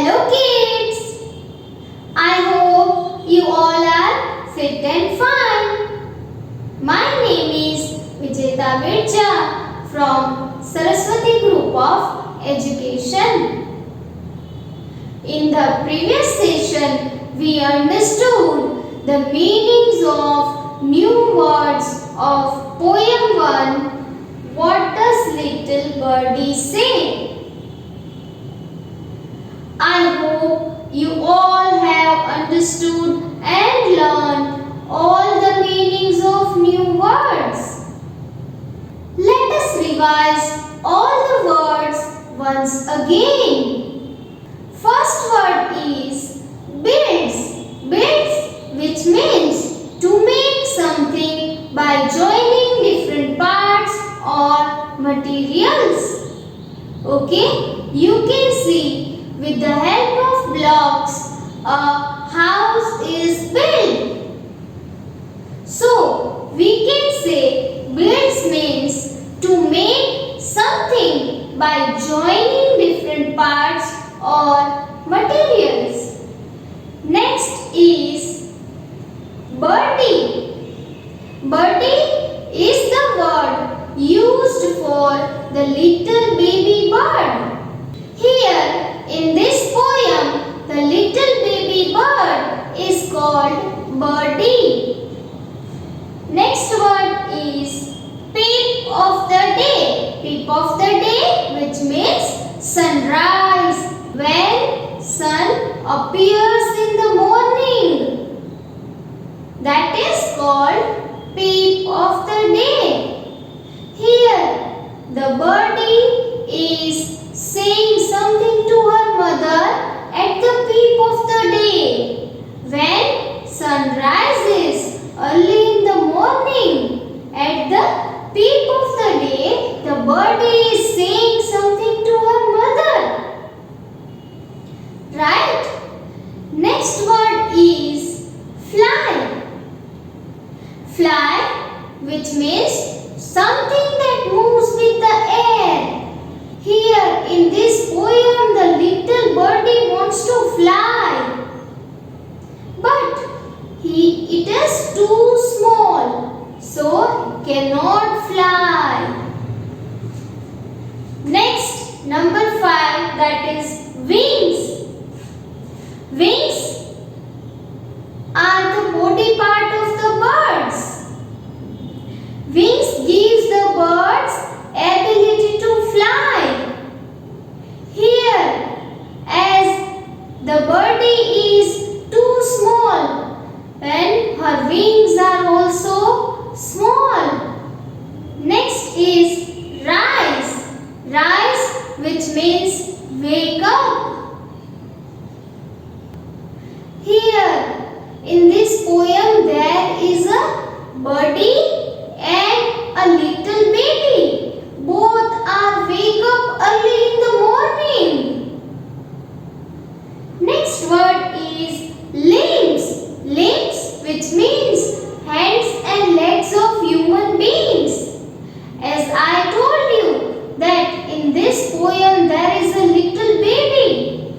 Hello kids! I hope you all are fit and fine. My name is Vijeta Virja from Saraswati Group of Education. In the previous session, we understood the meanings of new words of poem 1, What Does Little Birdie Say? I hope you all have understood and learned all the meanings of new words. Let us revise all the words once again. First word is builds. Builds, which means to make something by joining different parts or materials. Okay, you can see with the help of blocks, a house is built. So, we can say builds means to make something by joining different parts or materials. Next is birdie. Birdie is the word used for the little baby bird. Here in this poem, the little baby bird is called birdie. Next word is peep of the day. Peep of the day, which means sunrise, when sun appears in the morning. That is called peep of the day. Here, the birdie is saying something to her mother at the peep of the day. When sun rises early in the morning, at the peep of the day, the birdie is saying something to her mother. Right? Next word is fly. Fly, which means something that moves with the air. Here in this poem, the little birdie wants to fly, but it is too small, so cannot fly. Next, number 5, that is wings. Wings are the body part of the birds. Wings gives the birds ability to fly. Here, as the birdie is too small and her wings are also small. Next is rise. Rise, which means wake up. Here, in this poem, there is a birdie and a little baby. Both are wake up early in the morning. Next word is limbs. Limbs, which means hands and legs of human beings. As I told you that in this poem there is a little baby.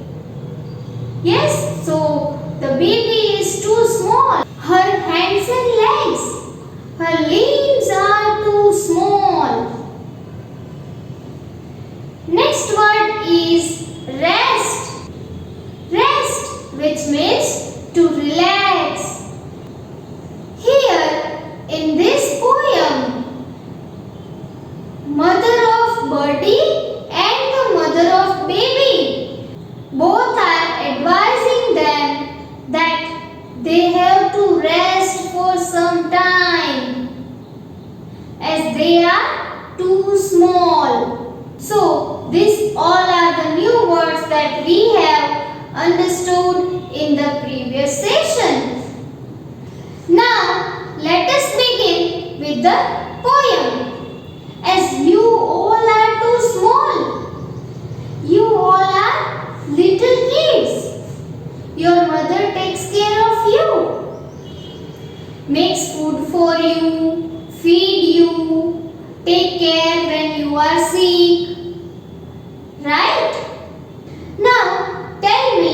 Yes, so the baby is too small. Her hands and legs, her limbs are too small. Next word is rest. Rest, which means to relax. Here in this poem, mother of birdie and the mother of baby both are advising them that they have to rest for some time as they are too small. So, these all are the new words that we have understood in the previous session. Now, let us begin with the poem. As you all are too small, you all are little kids. Your mother takes care of you, makes food for you, feed you, take care when you are sick. Right? Now, tell me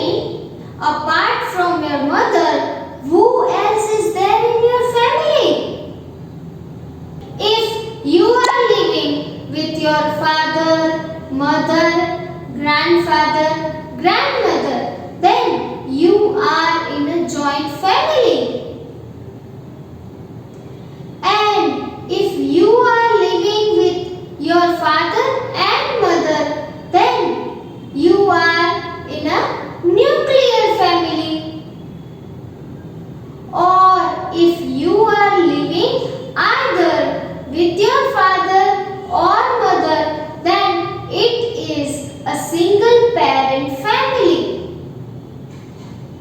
you are living with your father, mother, grandfather, grandmother, then you are in a joint family. And if you are living with your father and mother, then you are in a nuclear family. Or if you are living either with your father or mother, then it is a single parent family.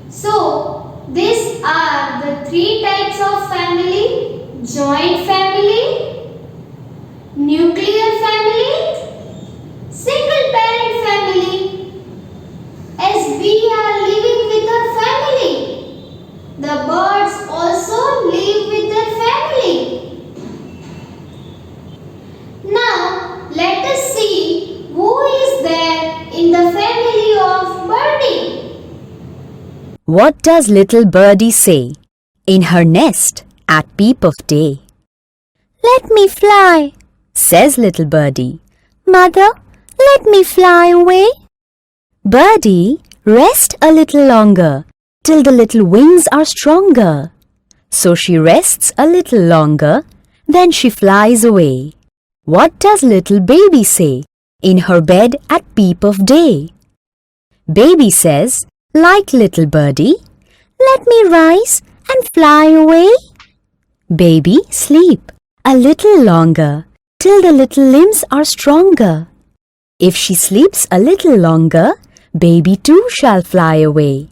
So, these are the three types of family: joint family, nuclear family, single parent family. As we are living with our family, the birds also live with their family. Now, let us see who is there in the family of birdie. What does little birdie say in her nest at peep of day? Let me fly, says little birdie. Mother, let me fly away. Birdie, rest a little longer till the little wings are stronger. So she rests a little longer, then she flies away. What does little baby say in her bed at peep of day? Baby says, like little birdie, let me rise and fly away. Baby, sleep a little longer till the little limbs are stronger. If she sleeps a little longer, baby too shall fly away.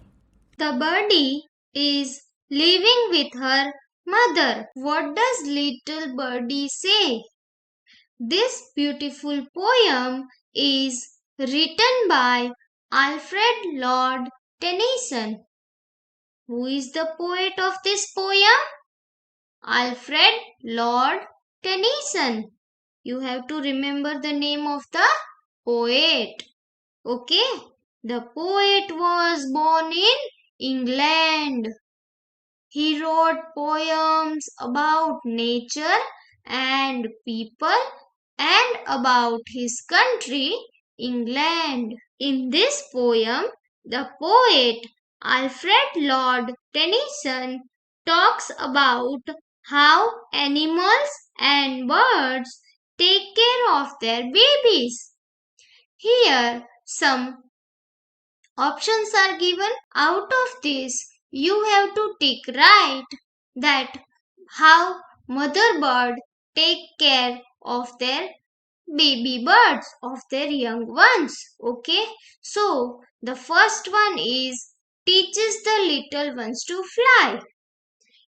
The birdie is living with her mother. What does little birdie say? This beautiful poem is written by Alfred Lord Tennyson. Who is the poet of this poem? Alfred Lord Tennyson. You have to remember the name of the poet. Okay? The poet was born in England. He wrote poems about nature and people and about his country, England. In this poem, the poet Alfred Lord Tennyson talks about how animals and birds take care of their babies. Here, some options are given. Out of this, you have to tick right that how mother bird take care of their baby birds, of their young ones. Okay, so the first one is teaches the little ones to fly.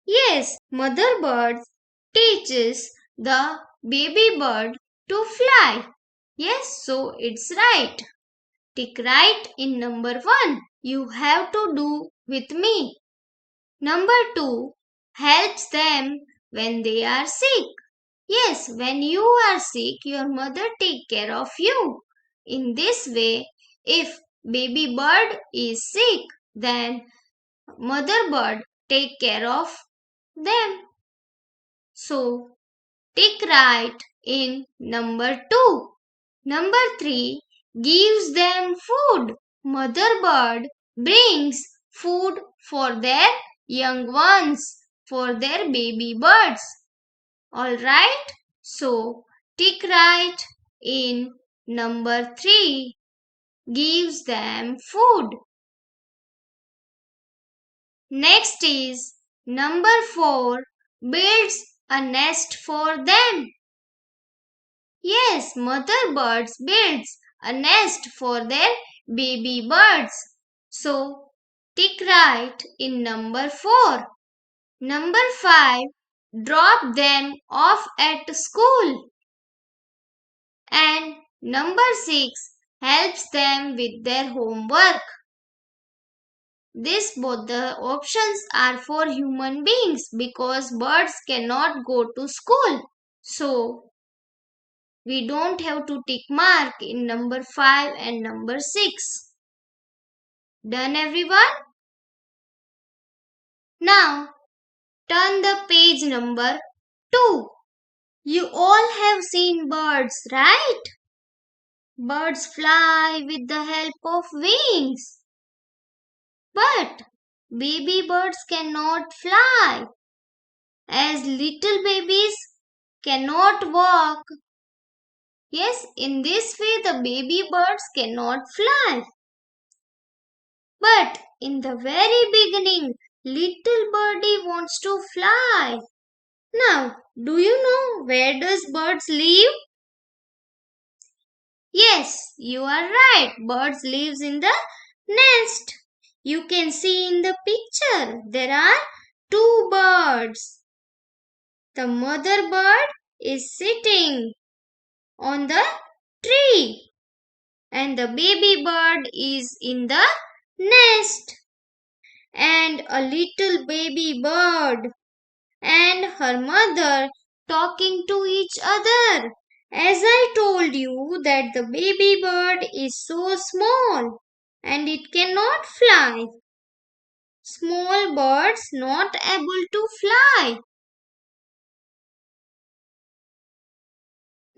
Yes, mother bird teaches the baby bird to fly. Yes, so it's right. Tick right in number 1. You have to do with me. Number 2. Helps them when they are sick. Yes, when you are sick, your mother take care of you. In this way, if baby bird is sick, then mother bird take care of them. So, tick right in number 2. Number 3. Gives them food. Mother bird brings food for their young ones, for their baby birds. Alright? So, tick right in number 3. Gives them food. Next is number 4. Builds a nest for them. Yes, mother birds builds a nest for their baby birds. So, tick right in number 4. Number 5. Drop them off at school. And number 6. Helps them with their homework. This both the options are for human beings because birds cannot go to school. So, we don't have to tick mark in number 5 and number 6. Done everyone? Now turn the page number 2. You all have seen birds, right? Birds fly with the help of wings. But baby birds cannot fly, as little babies cannot walk. Yes, in this way the baby birds cannot fly. But in the very beginning, little birdie wants to fly. Now, do you know where does birds live? Yes, you are right. Birds lives in the nest. You can see in the picture there are two birds. The mother bird is sitting on the tree and the baby bird is in the nest. And a little baby bird and her mother talking to each other. As I told you that the baby bird is so small and it cannot fly. Small birds not able to fly.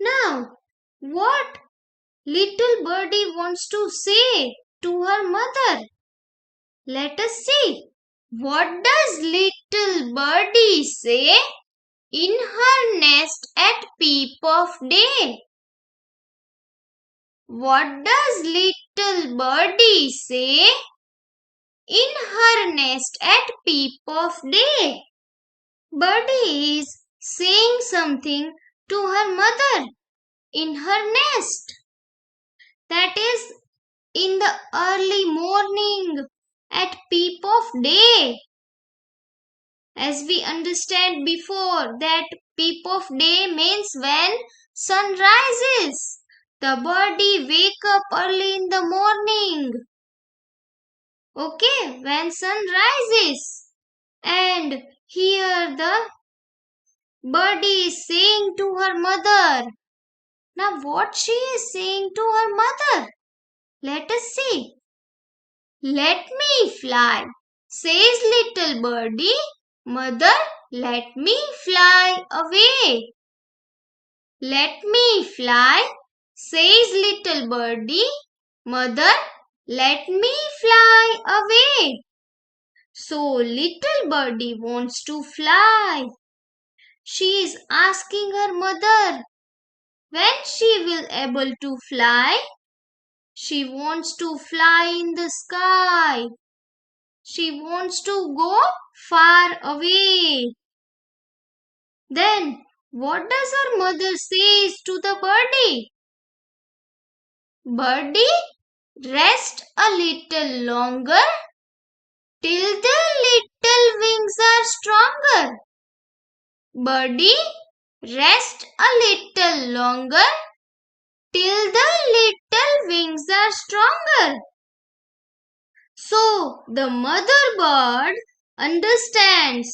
Now, what little birdie wants to say to her mother? Let us see. What does little birdie say in her nest at peep of day? What does little birdie say in her nest at peep of day? Birdie is saying something to her mother in her nest. That is in the early morning at peep of day. As we understand before that peep of day means when sun rises. The birdie wake up early in the morning. Okay, when sun rises. And here the birdie is saying to her mother. Now what she is saying to her mother? Let us see. Let me fly, says little birdie. Mother, let me fly away. Let me fly, says little birdie. Mother, let me fly away. So little birdie wants to fly. She is asking her mother when she will able to fly. She wants to fly in the sky. She wants to go far away. Then what does her mother says to the birdie? Birdie, rest a little longer till the little wings are stronger. Birdie, rest a little longer till the little wings are stronger. So the mother bird understands,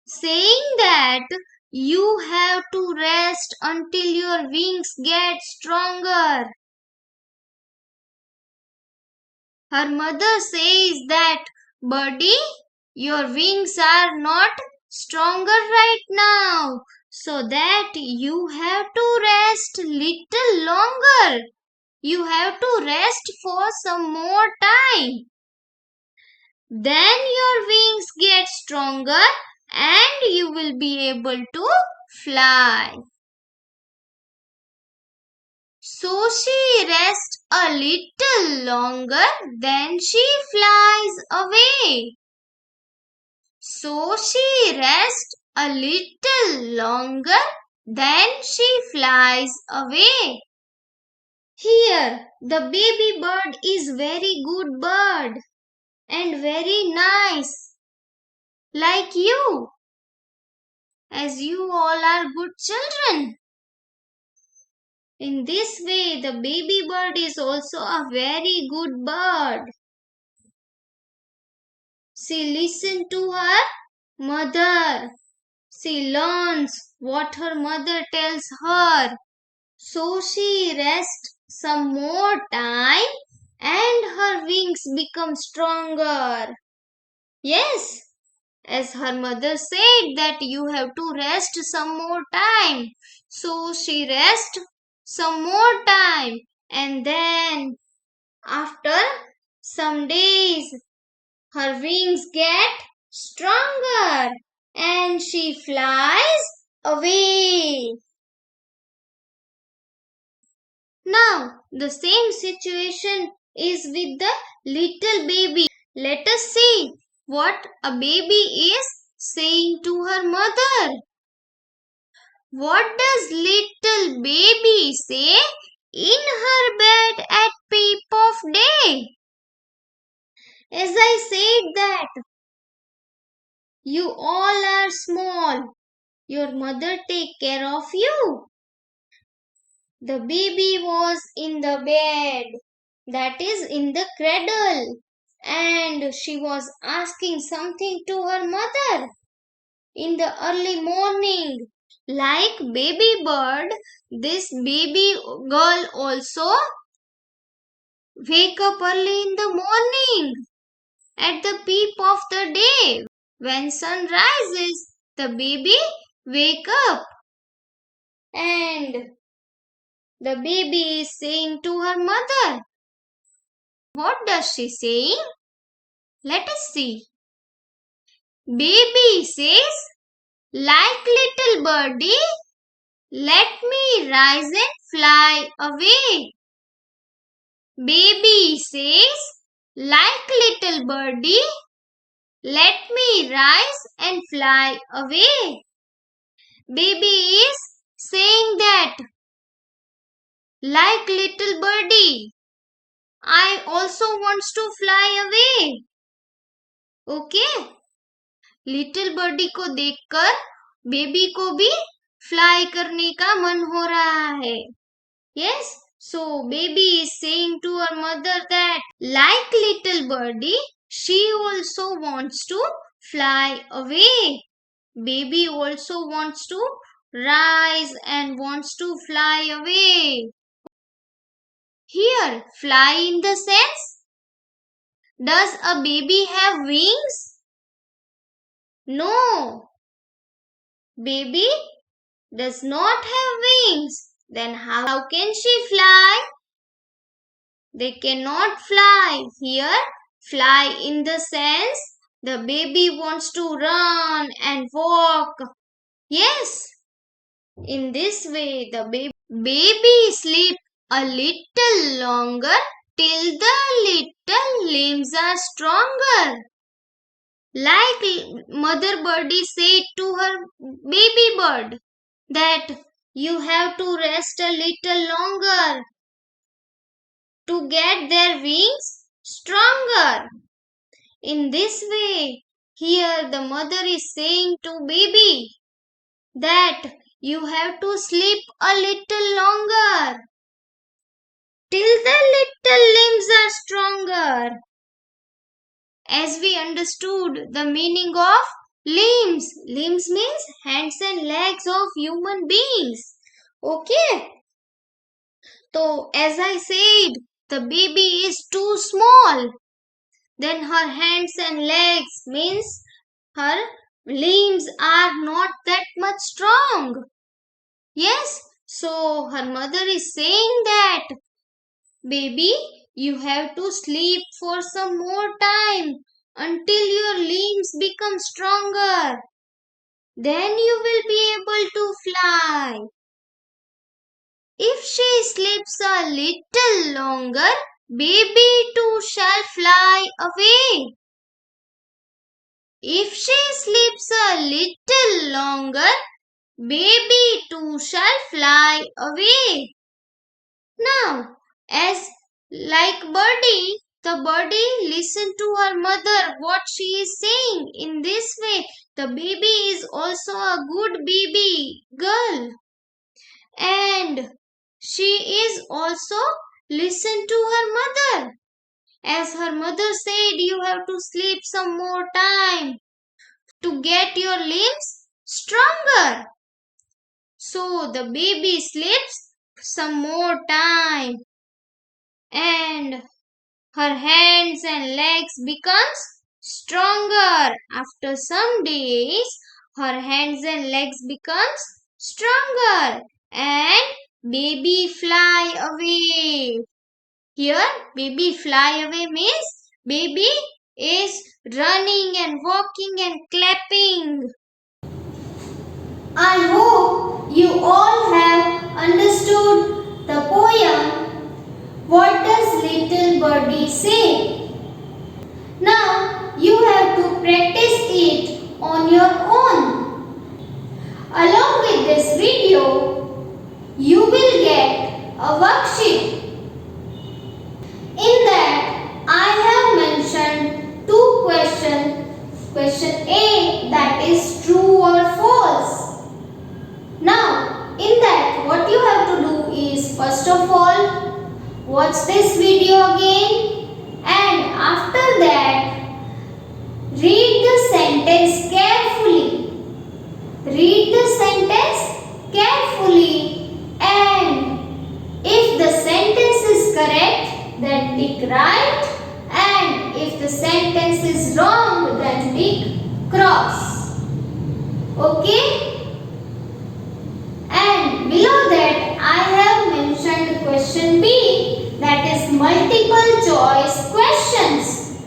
saying that you have to rest until your wings get stronger. Her mother says that, Birdie, your wings are not stronger right now, so that you have to rest little longer. You have to rest for some more time. Then your wings get stronger and you will be able to fly. So she rests a little longer, then she flies away. So she rests a little longer, then she flies away. Here, the baby bird is very good bird and very nice, like you, as you all are good children. In this way, the baby bird is also a very good bird. She listens to her mother. She learns what her mother tells her. So she rests some more time and her wings become stronger. Yes, as her mother said that you have to rest some more time. So she rests some more time, and then after some days her wings get stronger and she flies away. Now, the same situation is with the little baby. Let us see what a baby is saying to her mother. What does little baby say in her bed at peep of day? As I said that you all are small, your mother take care of you. The baby was in the bed, that is in the cradle, and she was asking something to her mother in the early morning. Like baby bird, this baby girl also wake up early in the morning at the peep of the day. When sun rises, the baby wake up and the baby is saying to her mother. What does she say? Let us see. Baby says, like little birdie, let me rise and fly away. Baby says, like little birdie, let me rise and fly away. Baby is saying that, like little birdie, I also wants to fly away. Okay? Little birdie को देखकर baby को भी fly करने का मन हो रहा है. Yes, so baby is saying to her mother that like little birdie, she also wants to fly away. Baby also wants to rise and wants to fly away. Here, fly in the sense, does a baby have wings? No. Baby does not have wings. Then how can she fly? They cannot fly. Here, fly in the sense the baby wants to run and walk. Yes. In this way, the baby sleep a little longer till the little limbs are stronger. Like mother birdie said to her baby bird that you have to rest a little longer to get their wings stronger. In this way, here the mother is saying to baby that you have to sleep a little longer till the little limbs are stronger. As we understood the meaning of limbs. Limbs means hands and legs of human beings. Okay. So as I said, the baby is too small. Then her hands and legs means her limbs are not that much strong. Yes. So her mother is saying that, baby, you have to sleep for some more time until your limbs become stronger. Then you will be able to fly. If she sleeps a little longer, baby too shall fly away. If she sleeps a little longer, baby too shall fly away. Now, as like birdie, the birdie listen to her mother what she is saying. In this way, the baby is also a good baby girl. And she is also listen to her mother. As her mother said, you have to sleep some more time to get your limbs stronger. So the baby sleeps some more time and her hands and legs becomes stronger. After some days, her hands and legs becomes stronger and baby fly away. Here, baby fly away means baby is running and walking and clapping. I hope you all have understood the poem. What does little birdie say? Now you have to practice it on your own. Along with this video, you will get a worksheet. In that, I have mentioned two questions. Question A, that is true or false. Now, in that, what you have to do is, first of all, watch this video again, and after that, read the sentence carefully. Read the sentence carefully, and if the sentence is correct, then tick right, and if the sentence is wrong, then tick cross. Okay? And below that I have mentioned question B, that is multiple choice questions.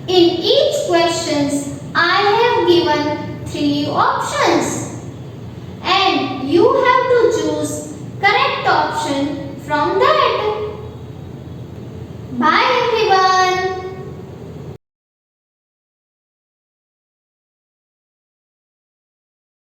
In each questions I have given 3 options, and you have to choose correct option from the